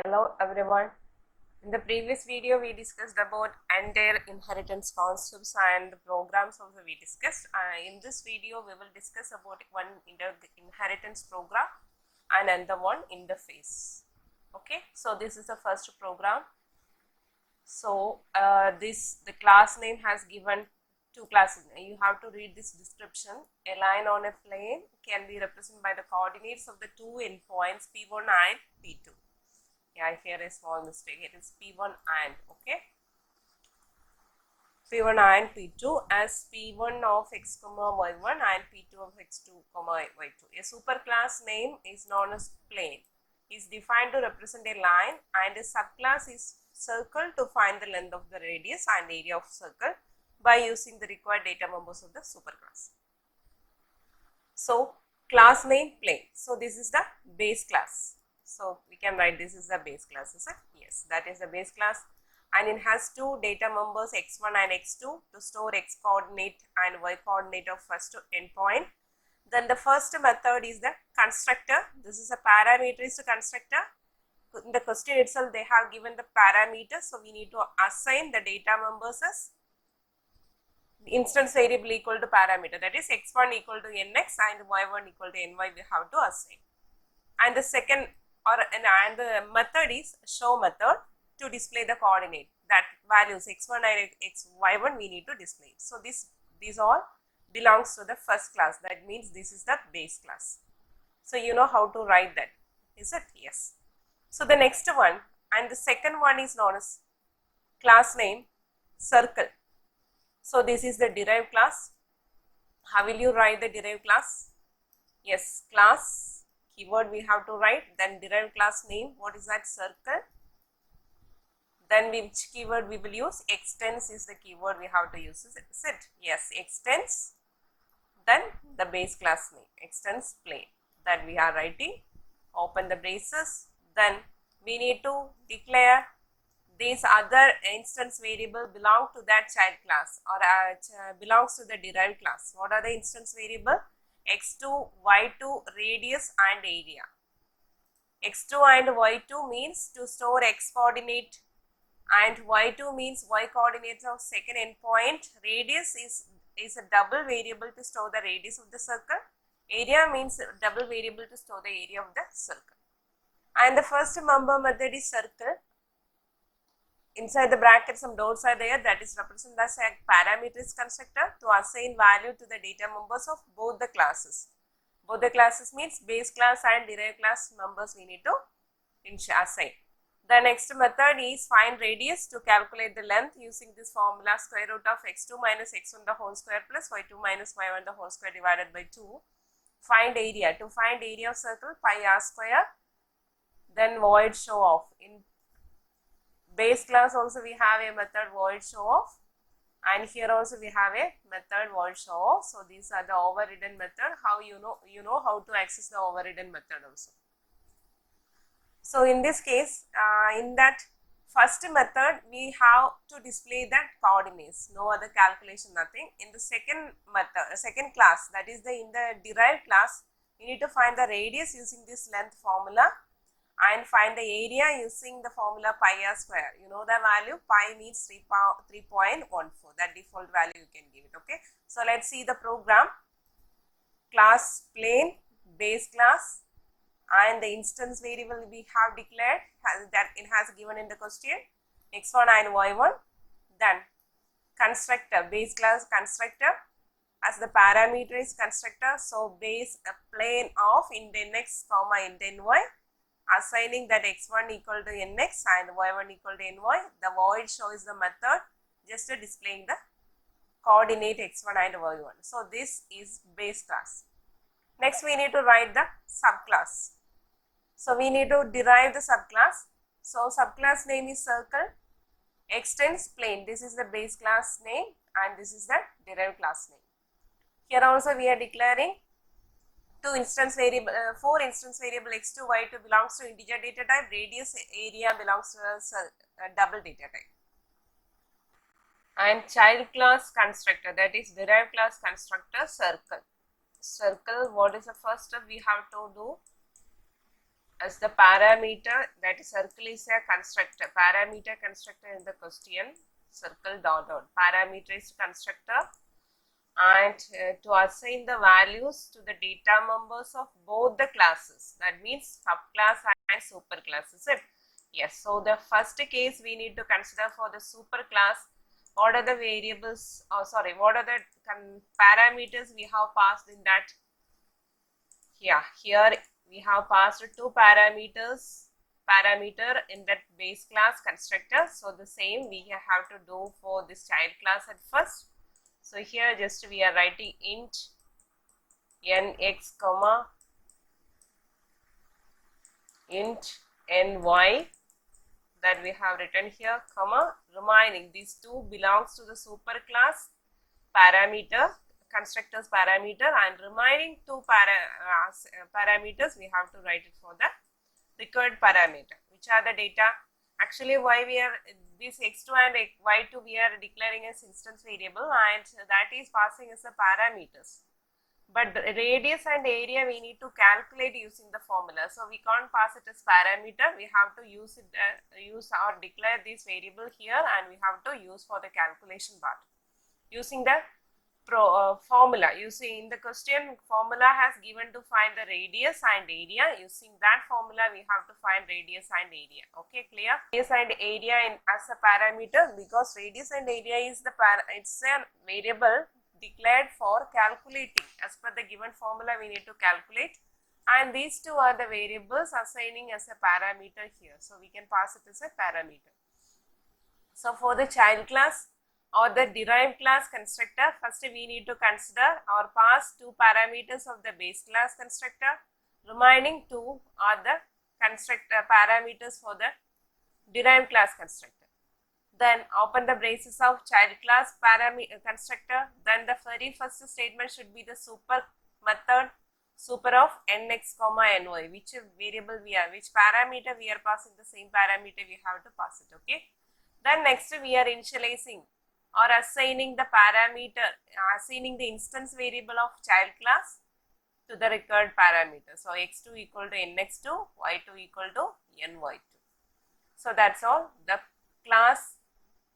Hello everyone. In the previous video we discussed about entire inheritance concepts and the programs also we discussed. In this video we will discuss about one inheritance program and another one interface. Okay, so this is the first program. So the class name has given two classes. You have to read this description. A line on a plane can be represented by the coordinates of the two endpoints P1 and P2. Yeah, here a small mistake. It is P1 and, okay, P1 and P2 as P1 of x comma y1 and P2 of x2 comma y2. A superclass name is known as plane. Is defined to represent a line, and a subclass is circle to find the length of the radius and area of circle by using the required data members of the superclass. So class name plane. So this is the base class. So we can write this is the base class, is it? Yes, that is the base class, and it has two data members x1 and x2 to store x coordinate and y coordinate of first endpoint. Then the first method is the constructor. This is a parameterized constructor. In the question itself they have given the parameters, so we need to assign the data members as instance variable equal to parameter, that is x1 equal to nx and y1 equal to ny we have to assign. And the second and the method is show method to display the coordinate, that values x1 and y1 we need to display. So these all belongs to the first class, that means this is the base class. So you know how to write that, is it? Yes. So the next one and the second one is known as class name circle. So this is the derived class. How will you write the derived class? Yes, class keyword we have to write, then derived class name, what is that? Circle. Then which keyword we will use? Extends is the keyword we have to use, is it? Yes, extends. Then the base class name, extends plane, that we are writing. Open the braces. Then we need to declare these other instance variable belong to that child class or belongs to the derived class. What are the instance variable? x2, y2, radius and area. x2 and y2 means to store x coordinate, and y2 means y coordinates of second endpoint. Radius is a double variable to store the radius of the circle. Area means double variable to store the area of the circle. And the first member method is circle. Inside the bracket some dots are there, that is represented as a parameterized constructor to assign value to the data members of both the classes. Both the classes means base class and derived class members we need to assign. The next method is find radius to calculate the length using this formula square root of x2 minus x1 the whole square plus y2 minus y1 the whole square divided by 2. Find area. To find area of circle, pi r square. Then void show off. In base class also we have a method void show off, and here also we have a method void show off. So these are the overridden method. How you know how to access the overridden method also. So in this case, in that first method we have to display the coordinates, no other calculation, nothing. In the second method, second class, that is in the derived class, we need to find the radius using this length formula and find the area using the formula pi r square. You know the value, pi means 3.14, that default value you can give it, okay. So let's see the program. Class plane, base class, and the instance variable we have declared that it has given in the question, x1 and y1. Then constructor, base class constructor as the parameterized constructor. So base plane of indent x comma indent y, assigning that x1 equal to nx and y1 equal to ny. The void shows the method just displaying the coordinate x1 and y1. So this is base class. Next we need to write the subclass. So we need to derive the subclass. So subclass name is circle, extends plane. This is the base class name and this is the derived class name. Here also we are declaring two instance variable, 4 instance variable x2, y2 belongs to integer data type, radius, area belongs to a double data type. And child class constructor, that is derived class constructor circle. Circle, what is the first step we have to do? as the parameter, that circle is a constructor, parameter constructor in the question, circle dot dot, parameter is constructor, and to assign the values to the data members of both the classes, that means subclass and superclass, is it? Yes. So the first case we need to consider for the superclass, what are the variables, what are the parameters we have passed in that? Here we have passed two parameter in that base class constructor. So the same we have to do for this child class at first. So here just we are writing int nx comma int ny, that we have written here, comma, remaining these two belongs to the superclass parameter, constructors parameter, and remaining two parameters we have to write it for the required parameter. Which are the data? Actually, why we are this x2 and y2 we are declaring as instance variable, and that is passing as a parameters. But the radius and area we need to calculate using the formula. So we can't pass it as parameter. We have to use it, use or declare this variable here, and we have to use for the calculation part using the formula. Using in the question, formula has given to find the radius and area. Using that formula we have to find radius and area. Okay, clear? Radius and area as a parameter, because radius and area is the it's a variable declared for calculating. As per the given formula we need to calculate, and these two are the variables assigning as a parameter here. So we can pass it as a parameter. So for the child class or the derived class constructor, first we need to consider or pass two parameters of the base class constructor. Remaining two are the constructor parameters for the derived class constructor. Then open the braces of child class constructor. Then the very first statement should be the super method, super of nx comma ny, which variable we are, which parameter we are passing, the same parameter we have to pass it. Okay. Then next we are initializing or assigning the parameter, assigning the instance variable of child class to the required parameter. So x2 equal to nx2, y2 equal to ny2. So that's all. The class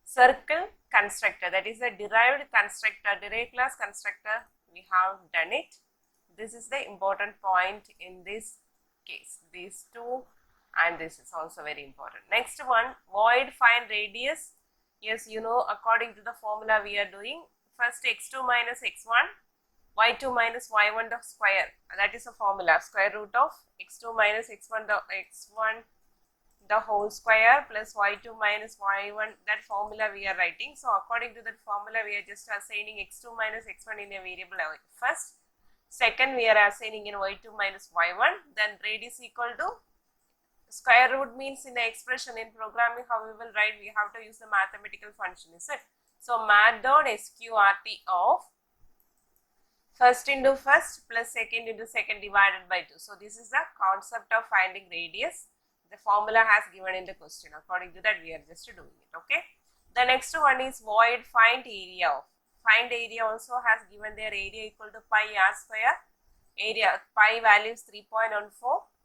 circle constructor, that is a derived constructor, derived class constructor, we have done it. This is the important point in this case. These two, and this is also very important. Next one, void find radius. Yes, you know, according to the formula we are doing, first x2 minus x1, y2 minus y1 the square, that is a formula, square root of x2 minus x1 the whole square plus y2 minus y1, that formula we are writing. So according to that formula we are just assigning x2 minus x1 in a variable first. Second we are assigning in y2 minus y1, then radius equal to square root, means in the expression in programming how we will write, we have to use the mathematical function, is it? So math.sqrt of first into first plus second into second divided by 2. So this is the concept of finding radius. The formula has given in the question. According to that we are just doing it. Okay. The next one is void find area of. Find area also has given their area equal to pi r square. Area pi value is 3.14.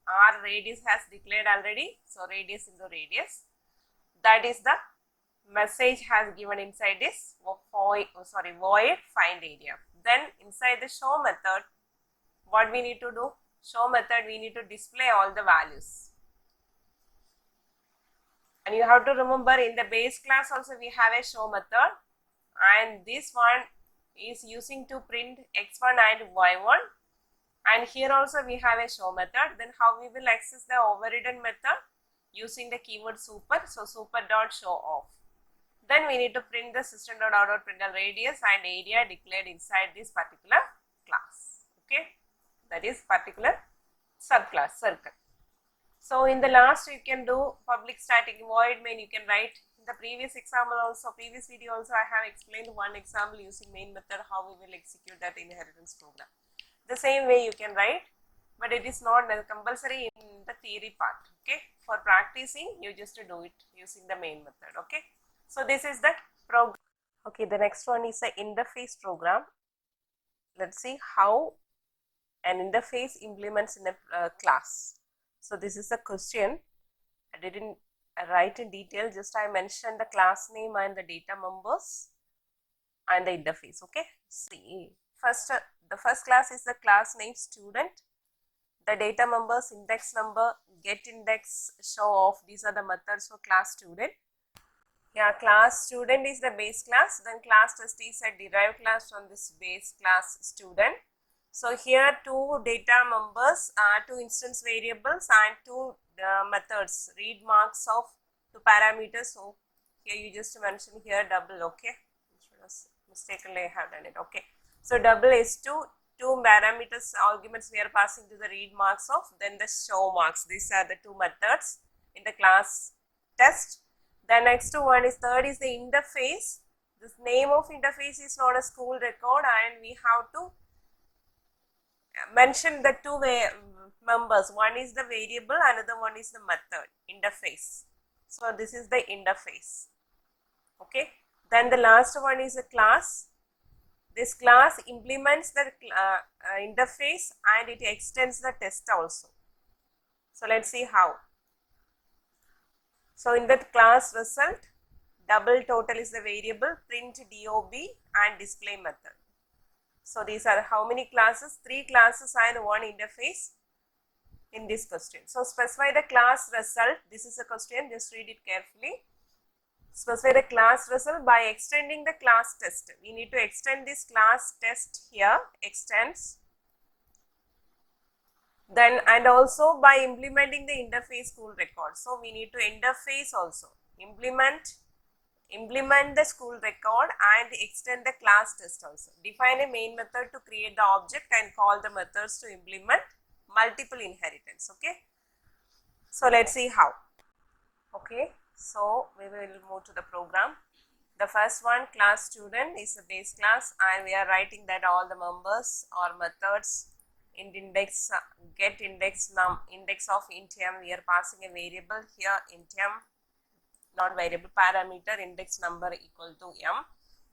R radius has declared already. So radius into radius. That is the message has given inside this void find area. Then inside the show method, what we need to do? Show method, we need to display all the values. And you have to remember in the base class also we have a show method, and this one is using to print x1 and y1, and here also we have a show method. Then how we will access the overridden method? Using the keyword super. So super dot show off. Then we need to print the system.out.println radius and area declared inside this particular class. Okay, that is particular subclass circle. So in the last you can do public static void main, you can write. In the previous example also, previous video also I have explained one example using main method how we will execute that inheritance program. The same way you can write, but it is not compulsory in the theory part. Okay, for practicing you just do it using the main method. Okay, so this is the program. Okay, the next one is the interface program. Let's see how an interface implements in a class. So this is the question. I didn't write in detail, just I mentioned the class name and the data members and the interface. Okay, see, first the first class is the class name student, the data members, index number, get index, show off. These are the methods for class student. Yeah, class student is the base class, then class test is a derived class from this base class student. So here two data members, two instance variables and two methods, read marks of two parameters. So here you just mention here double, okay, mistakenly I have done it, okay. So double is two parameters arguments we are passing to the read marks of, then the show marks. These are the two methods in the class test. The next one is third is the interface. This name of interface is not a school record, and we have to mention the two members. One is the variable, another one is the method, interface. So this is the interface, okay. Then the last one is a class. This class implements the interface and it extends the test also. So let's see how. So in that class result, double total is the variable, print DOB and display method. So these are how many classes? 3 classes and 1 interface in this question. So specify the class result. This is a question, just read it carefully. Specify the class result by extending the class test. We need to extend this class test here, extends. Then and also by implementing the interface school record. So we need to interface also, implement the school record and extend the class test also. Define a main method to create the object and call the methods to implement multiple inheritance, okay. So let's see how. Okay, so we will move to the program. The first one, class student, is a base class, and we are writing that all the members or methods in index get index index of int m. We are passing a variable here, int m, not variable, parameter, index number equal to m,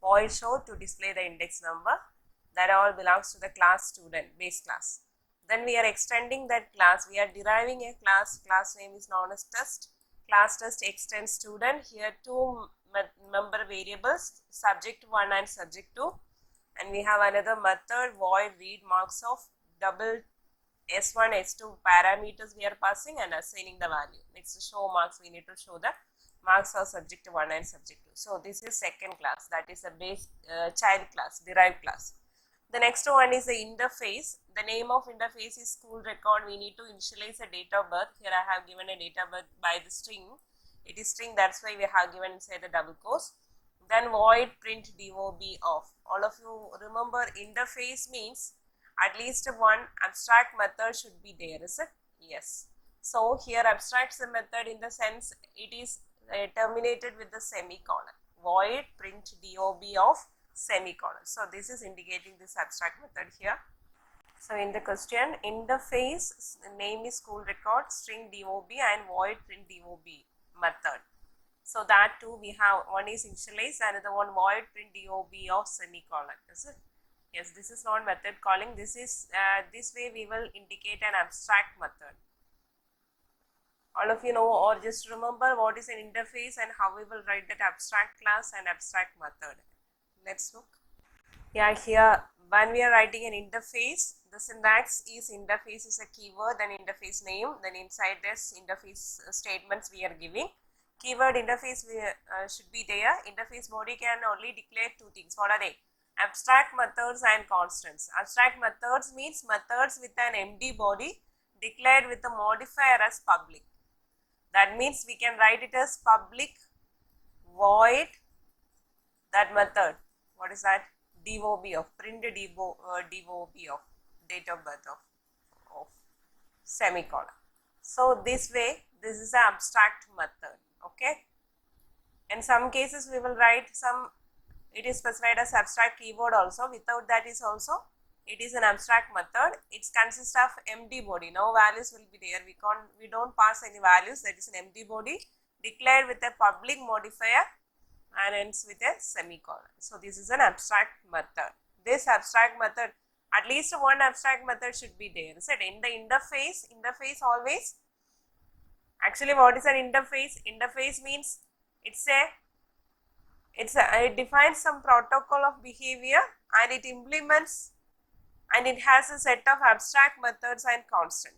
void show to display the index number. That all belongs to the class student, base class. Then we are extending that class. We are deriving a class. Class name is known as test. Class test extends student. Here two member variables, subject 1 and subject 2, and we have another method, void read marks of double s1 s2 parameters we are passing and assigning the value. Next, show marks, we need to show the marks of subject 1 and subject 2. So this is second class, that is a base child class, derived class. The next one is the interface. The name of interface is school record. We need to initialize a date of birth. Here I have given a date of birth by the string. It is string, that's why we have given inside the double quotes. Then void print DOB off. All of you remember interface means at least one abstract method should be there, is it? Yes. So here abstracts the method in the sense it is terminated with the semicolon. Void print DOB of semicolon. So this is indicating this abstract method here. So in the question, interface name is school record, string DOB and void print DOB method. So that too we have, one is initialize, another one void print DOB of semicolon, is it? Yes, this is not method calling. This is this way we will indicate an abstract method. All of you know, or just remember what is an interface and how we will write that abstract class and abstract method. Let's look. Yeah, here when we are writing an interface, the syntax is interface is a keyword, then interface name, then inside this interface statements we are giving. Keyword interface should be there. Interface body can only declare two things. What are they? Abstract methods and constants. Abstract methods means methods with an empty body declared with a modifier as public. That means we can write it as public void that method. What is that? DOB of, print DOB of, date of birth of semicolon. So this way, this is an abstract method, okay. In some cases we will write some, it is specified as abstract keyword also. Without that is also, it is an abstract method. It consists of empty body. No values will be there. We don't pass any values. That is an empty body declared with a public modifier and ends with a semicolon. So this is an abstract method. This abstract method, at least one abstract method should be there. So in the interface always Actually, what is an interface? Interface means it defines some protocol of behavior, and it implements, and it has a set of abstract methods and constant.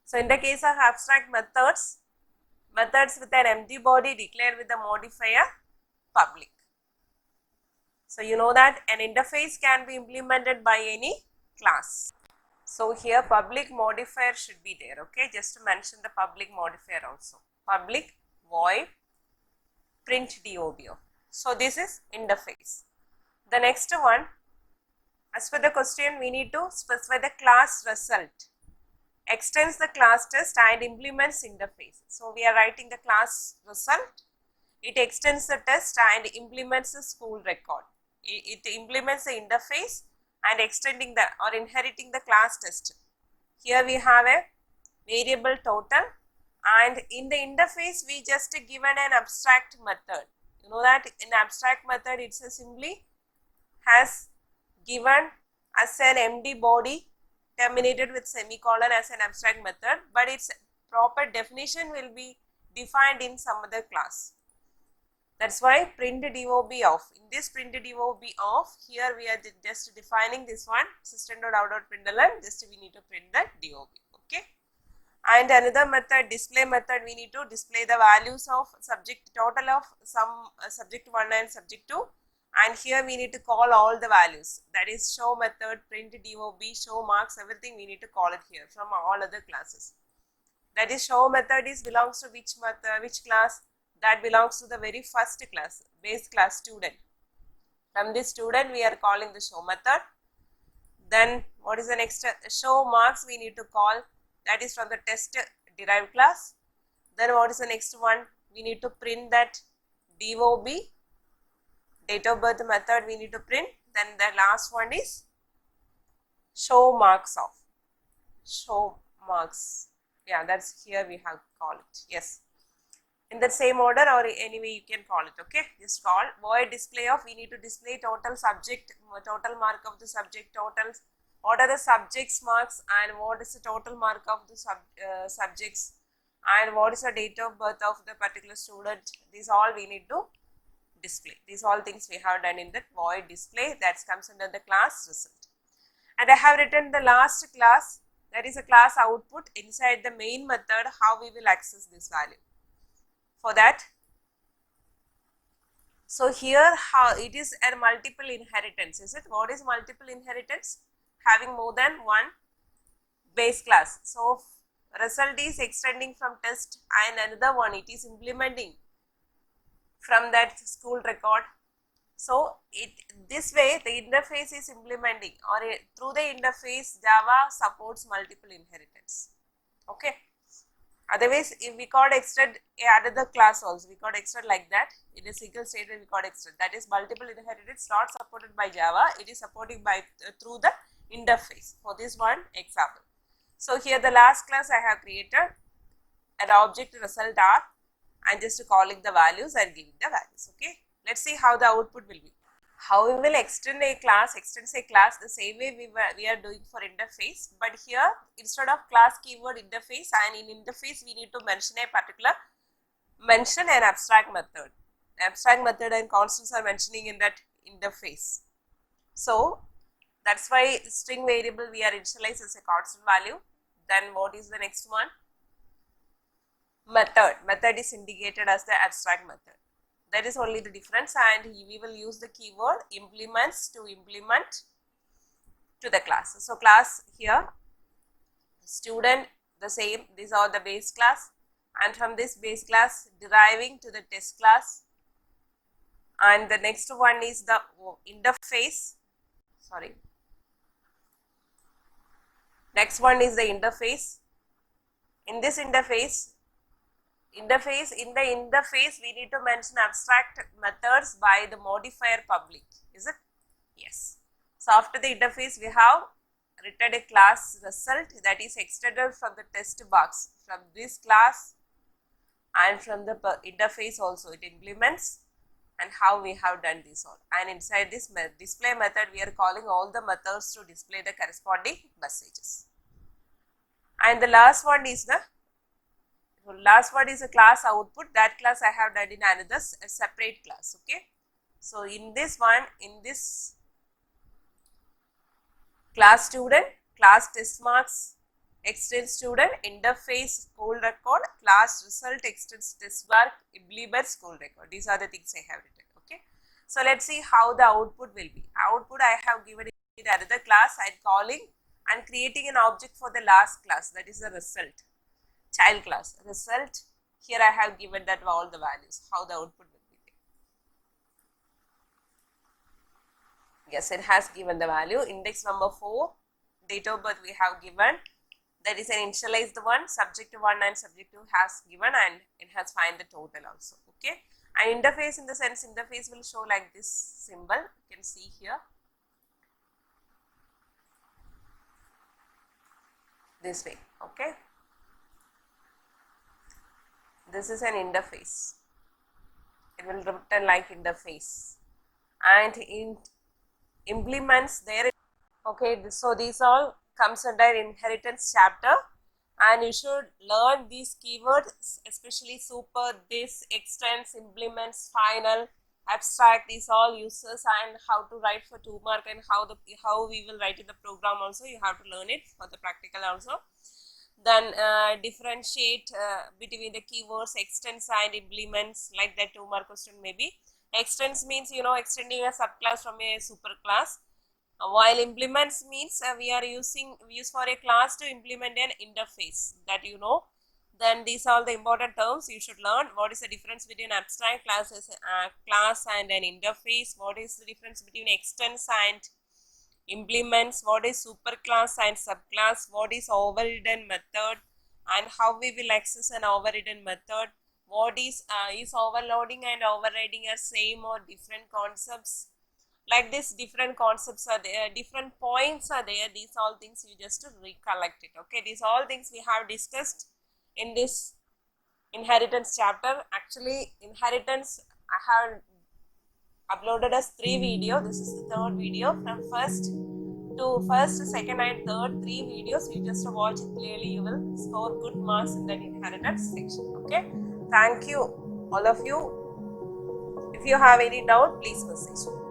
So in the case of abstract methods with an empty body declared with the modifier public. So you know that an interface can be implemented by any class. So here public modifier should be there, okay, just to mention the public modifier also. Public void print dob. So this is interface. The next one, as per the question, we need to specify the class result, extends the class test and implements interface. So we are writing the class result, it extends the test and implements the school record. It implements the interface and extending the or inheriting the class test. Here we have a variable total, and in the interface we just given an abstract method. You know that in abstract method it's a simply has given as an empty body terminated with semicolon as an abstract method, but its proper definition will be defined in some other class. That's why print dob off. In this print dob off, here we are just defining this one, system.out.println, just we need to print the dob, okay. And another method, display method, we need to display the values of subject, total of some subject 1 and subject 2, and here we need to call all the values, that is show method, print dob, show marks, everything we need to call it here from all other classes. That is show method is belongs to which method, which class? That belongs to the very first class, base class student. From this student we are calling the show method. Then what is the next? Show marks we need to call, that is from the test derived class. Then what is the next one? We need to print that dob, date of birth method we need to print. Then the last one is show marks of, show marks, yeah, that's here we have called it, yes, in the same order or any way you can call it, okay. Just call void display of, we need to display total subject, total mark of the subject, totals, what are the subjects marks and what is the total mark of the subjects, and what is the date of birth of the particular student. These all we need to display. These all things we have done in that void display, that comes under the class result. And I have written the last class, that is a class output inside the main method, how we will access this value. For that, so here how it is a multiple inheritance, is it? What is multiple inheritance? Having more than one base class. So result is extending from test, and another one it is implementing from that school record. So this way the interface is implementing, or through the interface Java supports multiple inheritance, okay. Otherwise, if we could extend another class also, we could extend like that. In a single statement we could extend, that is multiple inheritance not supported by Java, it is supported by through the interface. For this one example, so here the last class I have created an object result r, and just calling the values and giving the values, okay. Let's see how the output will be. How we will extends a class the same way we are doing for interface, but here instead of class keyword interface, and in interface we need to mention a particular, mention an abstract method. Abstract method and constants are mentioning in that interface. So that's why string variable we are initialized as a constant value. Then what is the next one? Method. Method is indicated as the abstract method. That is only the difference, and we will use the keyword implements to implement to the class. So class here, student the same, these are the base class, and from this base class deriving to the test class, and the next one is the interface, sorry, next one is the interface. In this interface in the interface we need to mention abstract methods by the modifier public, is it? Yes. So after the interface we have written a class result, that is extended from the test box, from this class, and from the interface also it implements, and how we have done this all. And inside this display method we are calling all the methods to display the corresponding messages. And the last one is the So last one is a class output. That class I have done in another separate class. Okay. So in this one, in this class student, class test marks, extend student, interface school record, class result, extend test mark, implement school record. These are the things I have written. Okay. So let's see how the output will be. Output I have given in another class and calling and creating an object for the last class, that is the result, child class. Result, here I have given that all the values, how the output will be there. Yes, it has given the value. Index number 4, date of birth we have given. That is an initialized one, subject 1 and subject 2 has given, and it has find the total also. Okay. And interface, in the sense, interface will show like this symbol. You can see here. This way. Okay. This is an interface. It will return like interface. And in implements there. Okay, so these all comes under inheritance chapter, and you should learn these keywords, especially super, this, extends, implements, final, abstract. These all uses, and how to write for 2 mark, and how we will write in the program also. You have to learn it for the practical also. Then differentiate between the keywords extends and implements, like that 2 mark question maybe. Extends means, you know, extending a subclass from a superclass, while implements means we are use for a class to implement an interface, that you know. Then these are the important terms you should learn. What is the difference between abstract classes, class and an interface? What is the difference between extends and implements? What is superclass and subclass? What is overridden method, and how we will access an overridden method? What is overloading and overriding are same or different concepts? Like this, different concepts are there, different points are there. These all things you just to recollect it. Okay, these all things we have discussed in this inheritance chapter. Actually, inheritance I have uploaded as 3 video. This is the 3rd video. From first, second and third 3 videos, you just watch it clearly. You will score good marks in that inheritance section. Okay, thank you all of you. If you have any doubt, please message me.